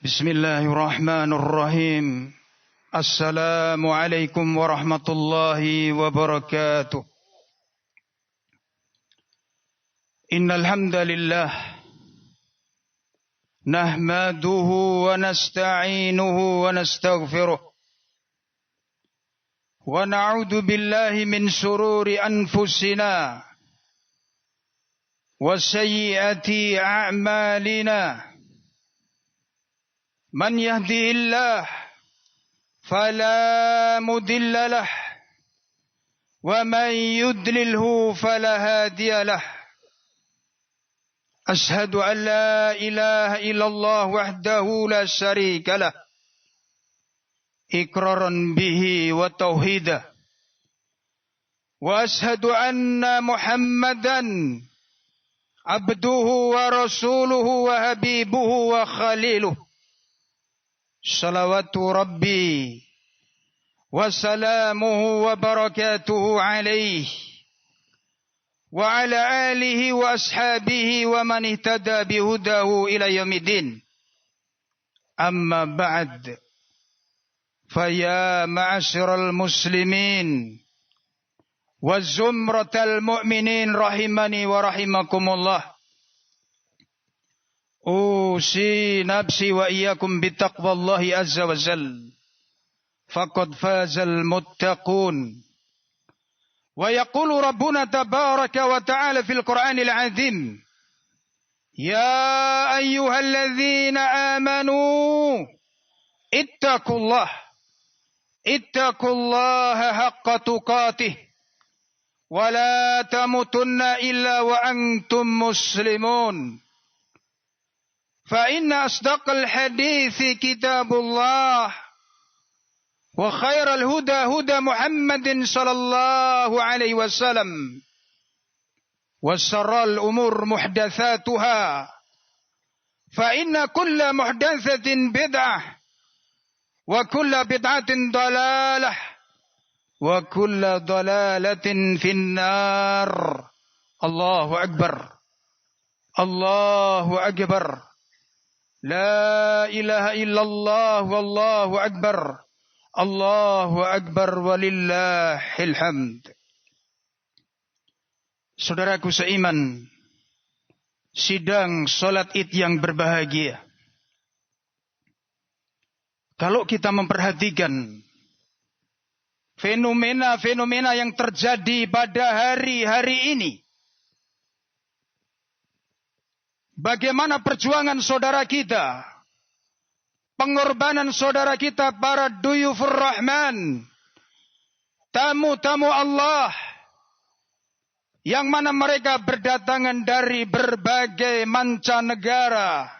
Bismillahirrahmanirrahim. Assalamualaikum warahmatullahi wabarakatuh. Innal hamdalillah nahmaduhu wa nasta'inuhu wa nastaghfiruh. Wa na'udzu billahi min shururi anfusina wa sayyiati a'malina. Man yahdihillah fala mudilla lah wa man yudlilhu fala hadiya lah. Ashhadu an la ilaha illallah wahdahu la syarika lah iqraran bihi wa tauhidah. Wa ashhadu anna Muhammadan abduhu wa rasuluhu wa habibuhu wa khaliluh. Salawatu Rabbi wa salamuhu wa barakatuhu alaihi wa ala alihi wa ashabihi wa man ihtada bihudahu ila yaumiddin. Amma ba'd. Faya ma'asyiral muslimin wa zumratal mu'minin rahimani wa rahimakumullah. Usi nafsi wa iyyakum bittaqwallahi azza wa jal. Faqad fazal muttaqun. Wa yaqulu rabbuna tabaraka wa ta'ala fil Qur'anil azim. Ya ayyuhalladzina amanu ittaqullah. Ittaqullaha haqqa tuqatih. Wa la tamutunna illa wa antum muslimun. فإن أصدق الحديث كتاب الله وخير الهدى هدى محمد صلى الله عليه وسلم وشر الأمور محدثاتها فإن كل محدثة بدعة وكل بدعة ضلالة وكل ضلالة في النار. الله أكبر الله أكبر. La ilaha illallah wallahu akbar. Allahu akbar walillahil hamd. Saudaraku seiman, sidang salat Id yang berbahagia. Kalau kita memperhatikan fenomena-fenomena yang terjadi pada hari-hari ini, bagaimana perjuangan saudara kita, pengorbanan saudara kita, para duyufur rahman, tamu-tamu Allah, yang mana mereka berdatangan dari berbagai mancanegara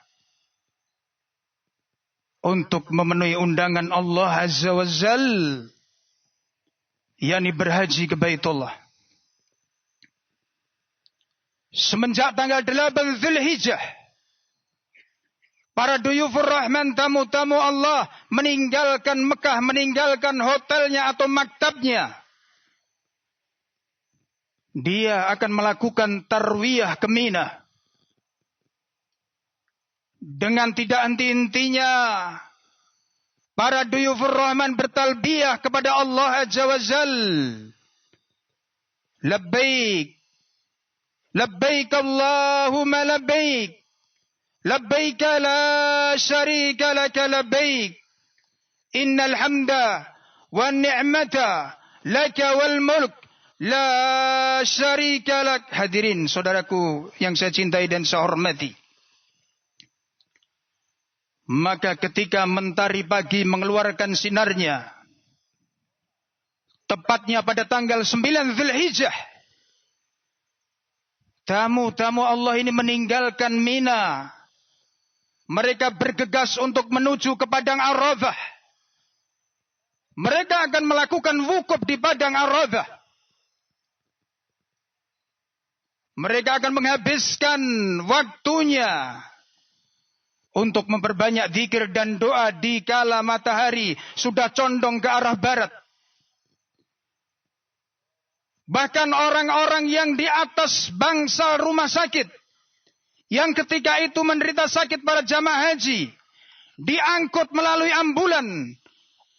untuk memenuhi undangan Allah Azza wa Jal, yakni berhaji ke Baitullah. Semenjak tanggal 8 Zulhijjah, para duyufur rahman, tamu-tamu Allah, meninggalkan Mekah, meninggalkan hotelnya atau maktabnya. Dia akan melakukan tarwiyah ke Mina. Dengan tidak henti-hentinya, para duyufur rahman bertalbiyah kepada Allah Azza wa Jal. Labbaik. Labbaik Allahumma labbaik. Labbaik la syarika laka labbaik. Innal hamda wan ni'mata laka wal mulk la syarika lak. Hadirin saudaraku yang saya cintai dan saya hormati. Maka ketika mentari pagi mengeluarkan sinarnya, tepatnya pada tanggal 9 Zulhijjah, tamu-tamu Allah ini meninggalkan Mina. Mereka bergegas untuk menuju ke Padang Arafah. Mereka akan melakukan wukuf di Padang Arafah. Mereka akan menghabiskan waktunya untuk memperbanyak zikir dan doa di kala matahari sudah condong ke arah barat. Bahkan orang-orang yang di atas bangsa rumah sakit, yang ketika itu menderita sakit para jamaah haji, diangkut melalui ambulan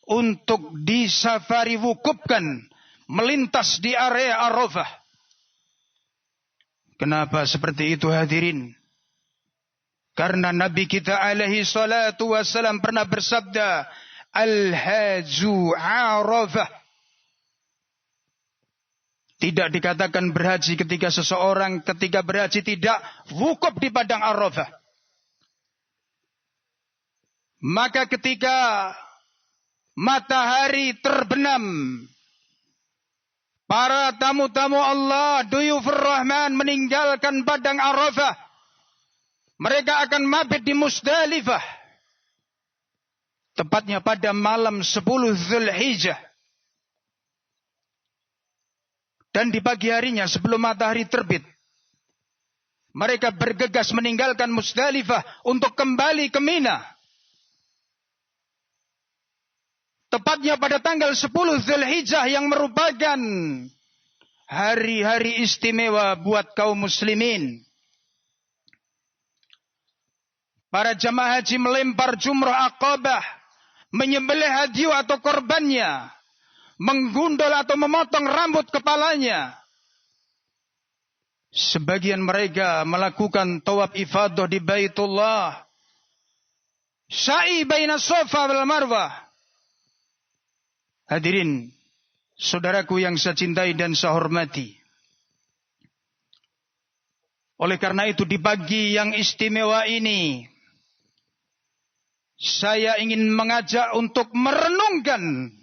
untuk disafari wukufkan melintas di area Arafah. Kenapa seperti itu hadirin? Karena Nabi kita alaihi salatu wassalam pernah bersabda, Al-Haju Arafah. Tidak dikatakan berhaji ketika seseorang ketika berhaji tidak wukuf di padang Arafah. Maka ketika matahari terbenam, para tamu-tamu Allah, duyufur Rahman meninggalkan padang Arafah. Mereka akan mabit di Musdalifah. Tepatnya pada malam 10 Zulhijjah. Dan di pagi harinya sebelum matahari terbit, mereka bergegas meninggalkan Musdalifah untuk kembali ke Mina. Tepatnya pada tanggal 10 Zulhijjah yang merupakan hari-hari istimewa buat kaum muslimin. Para jamaah haji melempar jumrah Aqabah, menyembelih hadiu atau korbannya, menggundul atau memotong rambut kepalanya. Sebagian mereka melakukan tawaf ifadah di Baitullah, sa'i baina Safa wal Marwah. Hadirin, saudaraku yang saya cintai dan saya hormati. Oleh karena itu di pagi yang istimewa ini, saya ingin mengajak untuk merenungkan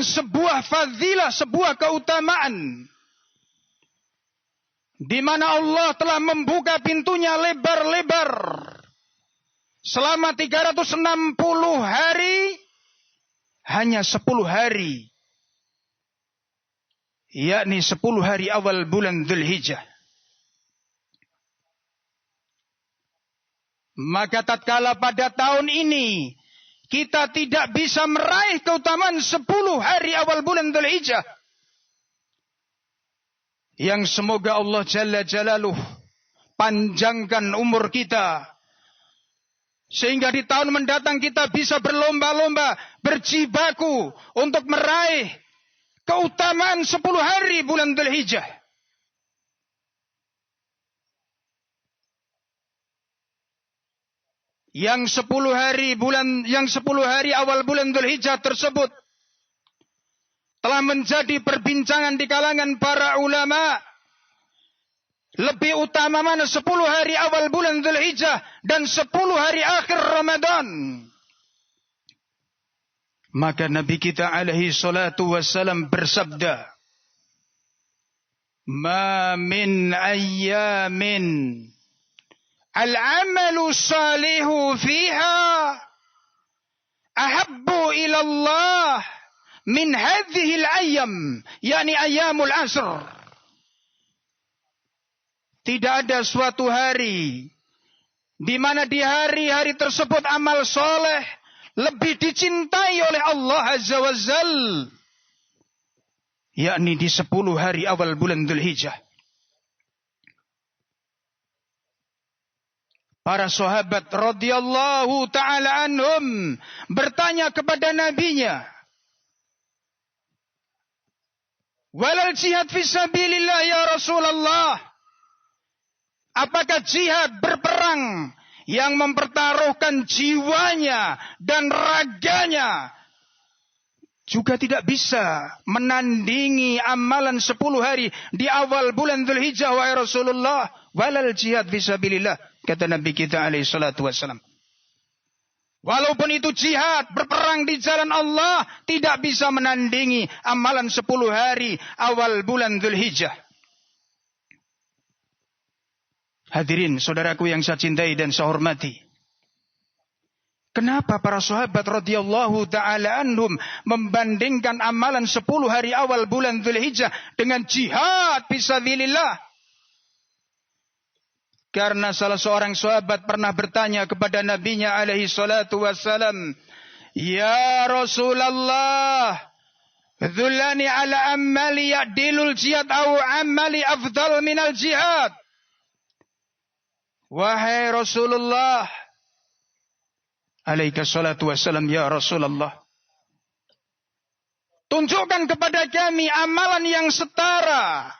sebuah fadilah, sebuah keutamaan di mana Allah telah membuka pintunya lebar-lebar selama 360 hari, hanya 10 hari, yakni 10 hari awal bulan Dzulhijjah. Maka tatkala pada tahun ini kita tidak bisa meraih keutamaan 10 hari awal bulan Dzulhijjah, yang semoga Allah Jalla Jalaluh panjangkan umur kita, sehingga di tahun mendatang kita bisa berlomba-lomba, berjibaku untuk meraih keutamaan 10 hari bulan Dzulhijjah. Yang 10 hari awal bulan Dzulhijjah tersebut telah menjadi perbincangan di kalangan para ulama. Lebih utama mana 10 hari awal bulan Dzulhijjah dan 10 hari akhir Ramadan? Maka Nabi kita alaihi salatu wassalam bersabda, "Ma min ayyamin al-amalu salihu fiha ahabbu ila Allah min hadhihi al-ayyam," yakni ayyamul asr. Tidak ada suatu hari di mana di hari-hari tersebut amal soleh lebih dicintai oleh Allah Azza wa Jal, yakni di 10 hari awal bulan Dzulhijjah. Para sahabat radhiyallahu ta'ala anhum bertanya kepada nabinya, "Walal jihad fisabilillah ya Rasulullah?" Apakah jihad berperang yang mempertaruhkan jiwanya dan raganya juga tidak bisa menandingi amalan 10 hari di awal bulan Dzulhijjah wahai Rasulullah? Walal jihad fisabilillah, kata Nabi kita alaihi salatu wassalam. Walaupun itu jihad, berperang di jalan Allah, tidak bisa menandingi amalan 10 hari awal bulan Dzulhijjah. Hadirin, saudaraku yang saya cintai dan saya hormati. Kenapa para sahabat radhiyallahu ta'ala anhum membandingkan amalan 10 hari awal bulan Dzulhijjah dengan jihad fisabilillah? Karena salah seorang sahabat pernah bertanya kepada nabinya alaihi salatu wassalam, "Ya Rasulullah, dhullani ala amali ya'dilul jihad au amali afdal minal jihad." Wahai Rasulullah, Alaika salatu wassalam ya Rasulullah. Tunjukkan kepada kami amalan yang setara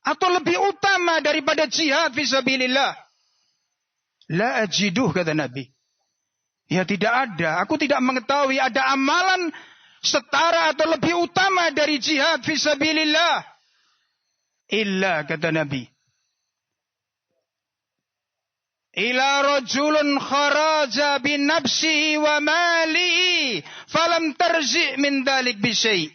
atau lebih utama daripada jihad fisabilillah. La ajiduh, kata Nabi. Ya tidak ada. Aku tidak mengetahui ada amalan setara atau lebih utama dari jihad fisabilillah. Illa, kata Nabi. Ila rajulun kharaja bin nafsihi wa malihi falam tarji' min dalik bisyai.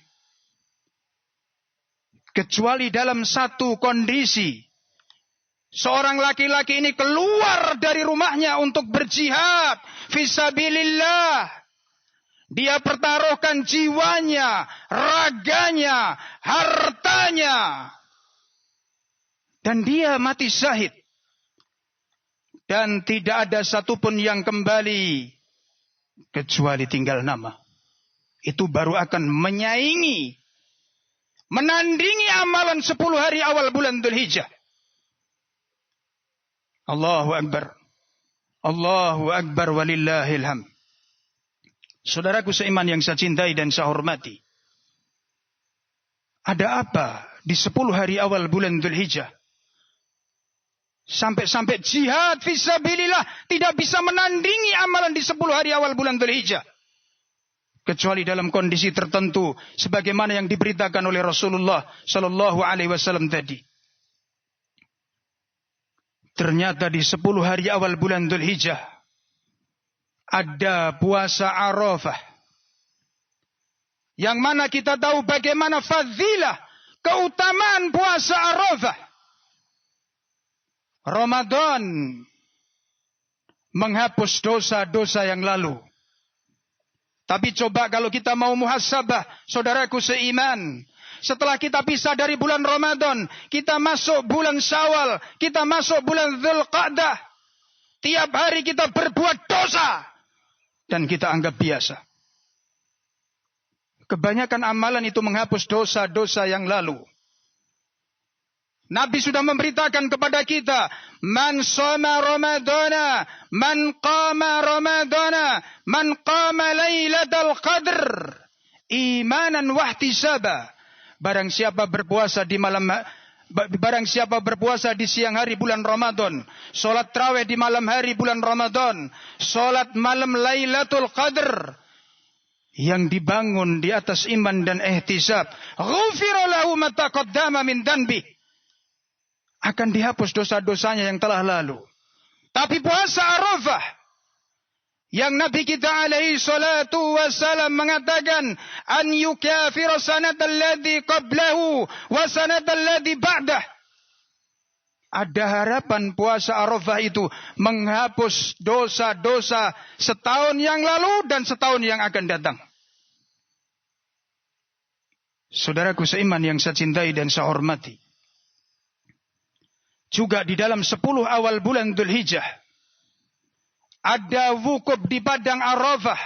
Kecuali dalam satu kondisi. Seorang laki-laki ini keluar dari rumahnya untuk berjihad fisabilillah. Dia pertaruhkan jiwanya, raganya, hartanya. Dan dia mati syahid. Dan tidak ada satupun yang kembali kecuali tinggal nama. Itu baru akan menyaingi, menandingi amalan 10 hari awal bulan Dzulhijjah. Allahu Akbar. Allahu Akbar walillahil hamd. Saudaraku seiman yang saya cintai dan saya hormati. Ada apa di 10 hari awal bulan Dzulhijjah? Sampai-sampai jihad fisabilillah tidak bisa menandingi amalan di 10 hari awal bulan Dzulhijjah. Kecuali dalam kondisi tertentu sebagaimana yang diberitakan oleh Rasulullah sallallahu alaihi wasallam tadi. Ternyata di 10 hari awal bulan Dzulhijjah ada puasa Arafah. Yang mana kita tahu bagaimana fadilah, keutamaan puasa Arafah. Ramadan menghapus dosa-dosa yang lalu. Tapi coba kalau kita mau muhasabah, saudaraku seiman. Setelah kita pisah dari bulan Ramadan, kita masuk bulan Syawal, kita masuk bulan Dzulqa'dah. Tiap hari kita berbuat dosa. Dan kita anggap biasa. Kebanyakan amalan itu menghapus dosa-dosa yang lalu. Nabi sudah memberitakan kepada kita, man shoma Ramadana, man qama Ramadana, man qama Lailatul Qadr, imanan wahtisaba. Barang siapa berpuasa di siang hari bulan Ramadan, salat tarawih di malam hari bulan Ramadan, salat malam Lailatul Qadr yang dibangun di atas iman dan ihtisab, ghufira lahu ma taqaddama min dhanbi. Akan dihapus dosa-dosanya yang telah lalu. Tapi puasa Arafah yang Nabi kita alaihi salatu wassalam mengatakan an yukafira sanatal ladzi qablahu wa sanatal ladzi ba'dah. Ada harapan puasa Arafah itu menghapus dosa-dosa setahun yang lalu dan setahun yang akan datang. Saudaraku seiman yang saya cintai dan saya hormati. Juga di dalam 10 awal bulan Dzulhijjah ada wukuf di padang Arafah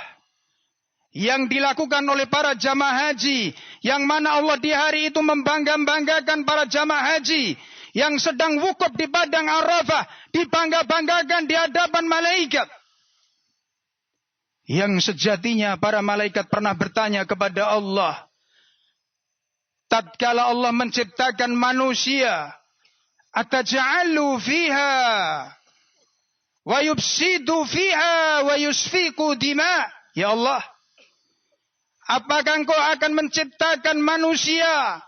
yang dilakukan oleh para jamaah haji, yang mana Allah di hari itu membangga-banggakan para jamaah haji yang sedang wukuf di padang Arafah, dibangga-banggakan di hadapan malaikat. Yang sejatinya para malaikat pernah bertanya kepada Allah, tatkala Allah menciptakan manusia, ataj'alu fiha wa yufsidu fiha wa yusfiku dima. Ya Allah, apakah Engkau akan menciptakan manusia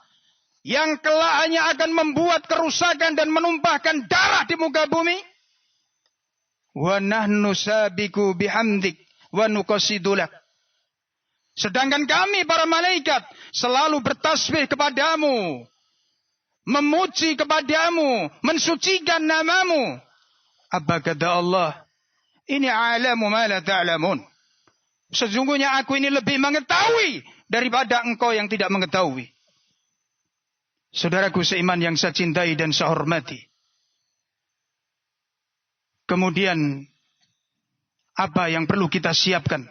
yang kelak hanya akan membuat kerusakan dan menumpahkan darah di muka bumi? Wa nahnu sabiku bihamdik wa nuqasidu lak. Sedangkan kami para malaikat selalu bertasbih kepadamu, memuji kepadamu, mensucikan namamu. Apa kata Allah? Ini alamu ma la ta'lamun. Sesungguhnya aku ini lebih mengetahui daripada engkau yang tidak mengetahui. Saudaraku seiman yang saya cintai dan saya hormati. Kemudian, apa yang perlu kita siapkan?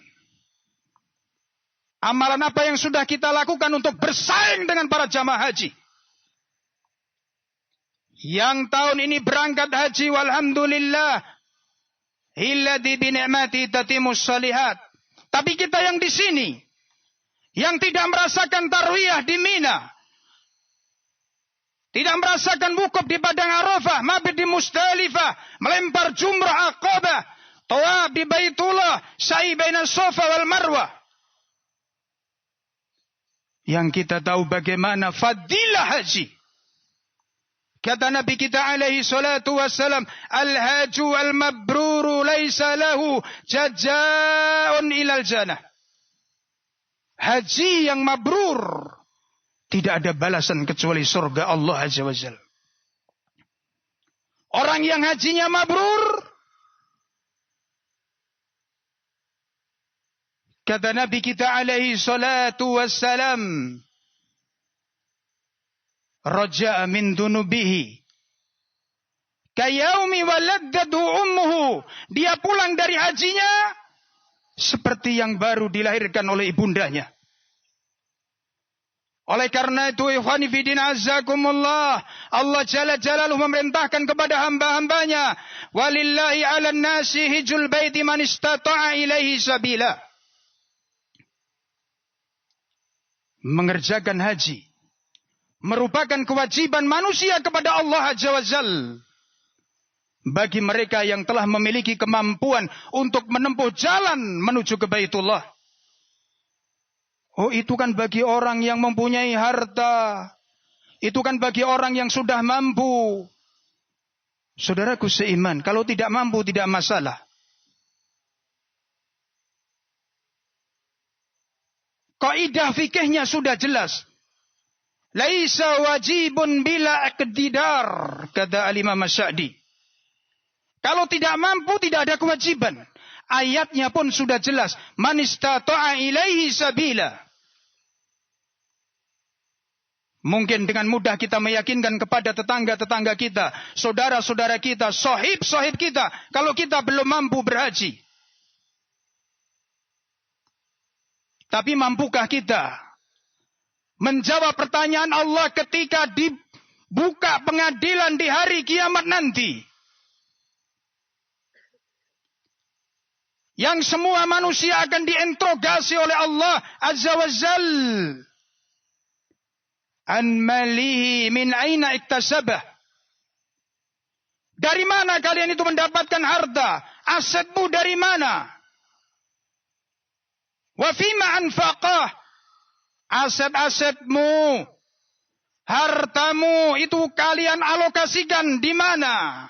Amalan apa yang sudah kita lakukan untuk bersaing dengan para jamaah haji? Yang tahun ini berangkat haji, walhamdulillah. Alladzi bi ni'mati tatimmus shalihat. Tapi kita yang di sini, yang tidak merasakan tarwiyah di Mina, tidak merasakan wukuf di Padang Arafah, mabit di Musdalifah, melempar jumrah Aqabah, tawaf di Baitullah, sa'i baina Safa wal Marwah. Yang kita tahu bagaimana fadilah haji. Kata Nabi kita alaihi salatu wassalam, al-haju al-mabruru laysa lahu jaza'un ilal jannah. Haji yang mabrur, tidak ada balasan kecuali surga Allah Azza wa Jalla. Orang yang hajinya mabrur, kata Nabi kita alaihi salatu wassalam, raja'a min dunubihi kayaumi waladdatu ummuhu. Dia pulang dari hajinya seperti yang baru dilahirkan oleh ibundanya. Oleh karena itu, ikhwani fi din azzakumullah, Allah Jalla Jalaluhu memerintahkan kepada hamba-hambanya, walillahi 'alan nasi hijjul baiti man istata'a ilaihi sabila. Mengerjakan haji merupakan kewajiban manusia kepada Allah Azza wa Jalla. Bagi mereka yang telah memiliki kemampuan untuk menempuh jalan menuju ke Baitullah. Oh, itu kan bagi orang yang mempunyai harta. Itu kan bagi orang yang sudah mampu. Saudaraku seiman, kalau tidak mampu tidak masalah. Kaidah fikihnya sudah jelas. Laisa wajibun bila iqtidar, kata Al-Imam Sa'di. Kalau tidak mampu tidak ada kewajiban. Ayatnya pun sudah jelas. Man istata'a ilaihi sabila. Mungkin dengan mudah kita meyakinkan kepada tetangga-tetangga kita, saudara-saudara kita, sahib-sahib kita, kalau kita belum mampu berhaji. Tapi mampukah kita menjawab pertanyaan Allah ketika dibuka pengadilan di hari kiamat nanti? Yang semua manusia akan diinterogasi oleh Allah Azza wa Jal. An malihi min aina iktasabah. Dari mana kalian itu mendapatkan harta? Asetmu dari mana? Wa fima anfaqah. Aset-asetmu, hartamu itu kalian alokasikan di mana?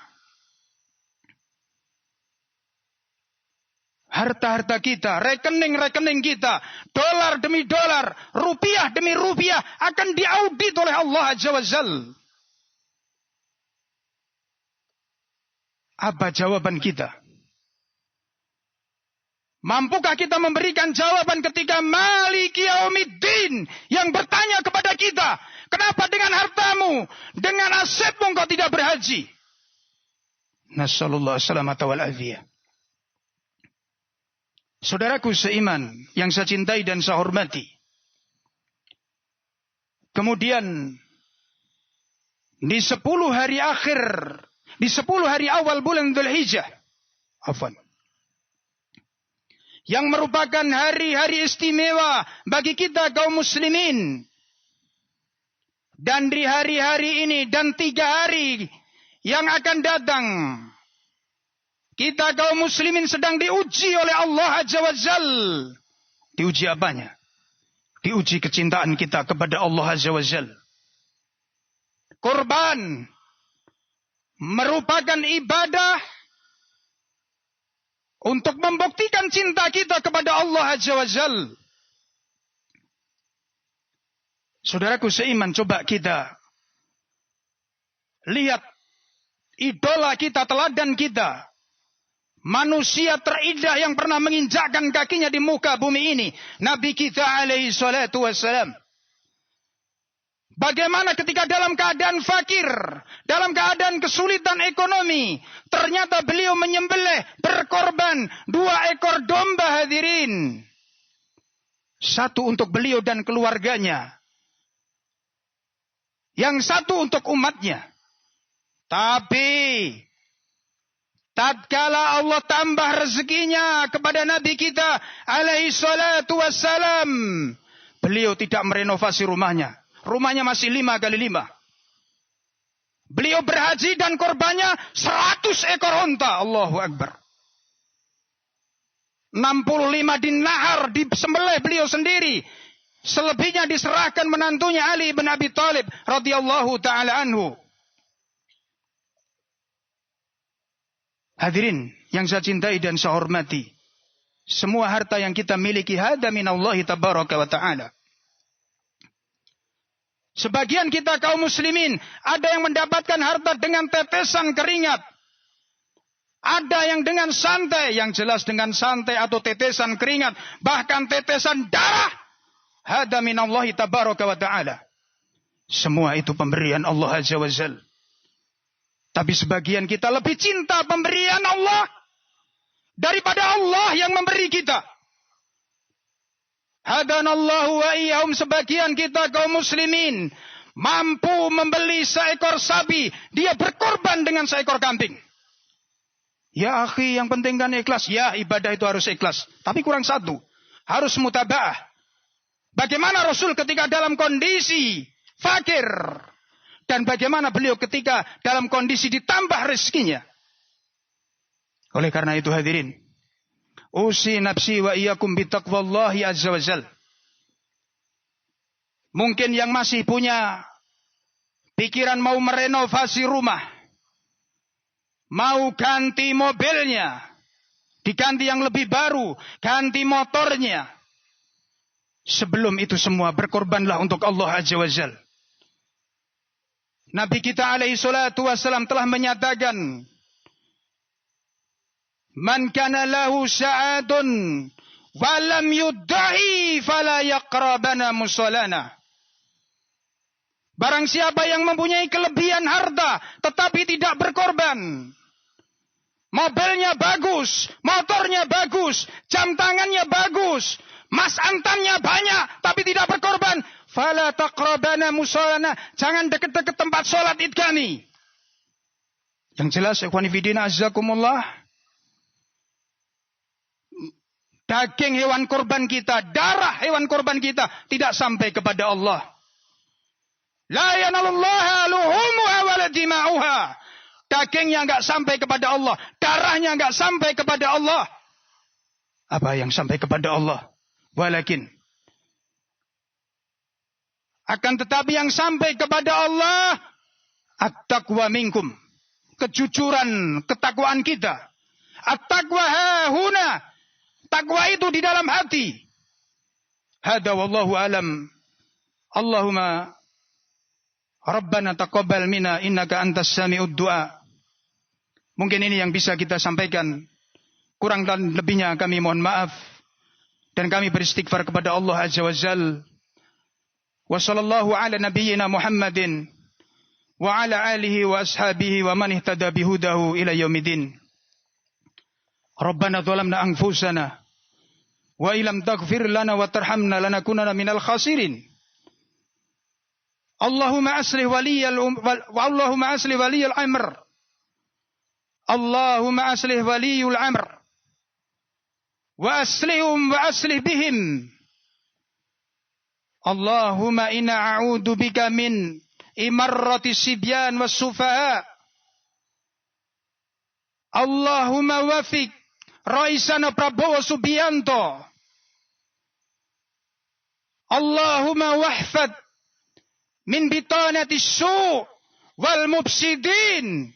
Harta-harta kita, rekening-rekening kita, dolar demi dolar, rupiah demi rupiah akan diaudit oleh Allah Azza wa Jalla. Apa jawaban kita? Mampukah kita memberikan jawaban ketika Maliki Yaumiddin yang bertanya kepada kita, kenapa dengan hartamu, dengan asetmu engkau tidak berhaji? Nasallallahu salamata wal afiyah. Saudaraku seiman yang saya cintai dan saya hormati. Kemudian di 10 hari akhir, di 10 hari awal bulan Dzulhijjah, yang merupakan hari-hari istimewa bagi kita kaum muslimin. Dan di hari-hari ini dan 3 hari yang akan datang, kita kaum muslimin sedang diuji oleh Allah Azza wa Jal. Diuji apanya? Diuji kecintaan kita kepada Allah Azza wa Jal. Kurban merupakan ibadah untuk membuktikan cinta kita kepada Allah Azza wa Jal. Saudaraku seiman, coba kita lihat idola kita, teladan kita, manusia terindah yang pernah menginjakkan kakinya di muka bumi ini, Nabi kita alaihi salatu wassalam. Bagaimana ketika dalam keadaan fakir, dalam keadaan kesulitan ekonomi, ternyata beliau menyembelih, berkorban 2 ekor domba, hadirin. 1 untuk beliau dan keluarganya, yang 1 untuk umatnya. Tapi tatkala Allah tambah rezekinya kepada Nabi kita alaihi salatu wassalam, beliau tidak merenovasi rumahnya. Rumahnya masih 5x5. Beliau berhaji dan korbannya 100 ekor unta. Allahu Akbar. 65 dinar disembelih beliau sendiri. Selebihnya diserahkan menantunya Ali bin Abi Thalib radhiyallahu taala anhu. Hadirin yang saya cintai dan saya hormati, semua harta yang kita miliki hada minallahi tabaraka wa taala. Sebagian kita kaum muslimin ada yang mendapatkan harta dengan tetesan keringat. Ada yang dengan santai, yang jelas dengan santai atau tetesan keringat, bahkan tetesan darah. Hada minallahi tabaraka wa ta'ala. Semua itu pemberian Allah Azza wa Jalla. Tapi sebagian kita lebih cinta pemberian Allah daripada Allah yang memberi kita. Hadanallahu wa iyyahum, sebagian kita kaum muslimin mampu membeli seekor sapi, dia berkorban dengan seekor kambing. Ya akhi, yang penting kan ikhlas. Ya, ibadah itu harus ikhlas. Tapi kurang satu, harus mutaba'ah. Bagaimana Rasul ketika dalam kondisi fakir, dan bagaimana beliau ketika dalam kondisi ditambah rezekinya. Oleh karena itu hadirin, usi nafsi wa iyyakum bitaqwallahi azza wa jal. Mungkin yang masih punya pikiran mau merenovasi rumah, mau ganti mobilnya, diganti yang lebih baru, ganti motornya. Sebelum itu semua berkorbanlah untuk Allah Azza wa Jal. Nabi kita alaihi salatu wassalam telah menyatakan, man kana lahu sa'adun wa lam yuddahi fala yaqrabana musallana. Barang siapa yang mempunyai kelebihan harta tetapi tidak berkorban, mobilnya bagus, motornya bagus, jam tangannya bagus, mas antannya banyak tapi tidak berkorban, fala taqrabana musallana, jangan dekat-dekat tempat salat id kami. Yang jelas ikhwani fillah azzakumullah, daging hewan korban kita, darah hewan korban kita tidak sampai kepada Allah. La yanalullaha luhumuha wala dima'uha. Dagingnya enggak sampai kepada Allah, darahnya enggak sampai kepada Allah. Apa yang sampai kepada Allah? Walakin, akan tetapi yang sampai kepada Allah at-taqwa minkum, kejujuran, ketakwaan kita. At-taqwa hahuna, takwa itu di dalam hati. Hada wallahu alam. Allahumma Rabbana taqabbal minna innaka antas sami'ud du'a. Mungkin ini yang bisa kita sampaikan. Kurang dan lebihnya kami mohon maaf. Dan kami beristighfar kepada Allah Azza wa Jal. Wa sallallahu ala nabiyyina Muhammadin wa ala alihi wa ashabihi wa man ihtada bihudahu ila yaumidin. Rabbana zalamna anfusana wa ilam taghfir lana wa tarhamna lanakunanna minal khasirin. Allahumma aslih waliyal amr. Allahumma aslih waliyul amr. Wa aslihum wa aslih bihim. Allahumma inna a'udhu bika min imarrati sibyan was sufaha. Allahumma wafik Raisana Prabowo Subianto. Allahumma wahfad min bitanati su' wal mufsidin.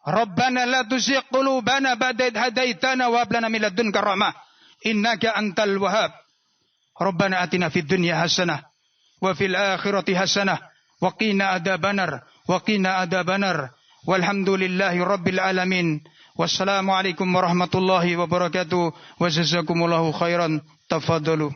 Rabbana la tuzigh qulubana ba'da idh hadaitana wa hab lana min ladunka rahmah innaka antal wahhab. Rabbana atina fid dunya hasanah wa fil akhirati hasanah wa qina adzabannar wa qina adzabannar. Walhamdulillahi rabbil alamin. Wassalamu alaikum warahmatullahi wabarakatuh. Wa jazakumullahu khairan. Tafadhalu.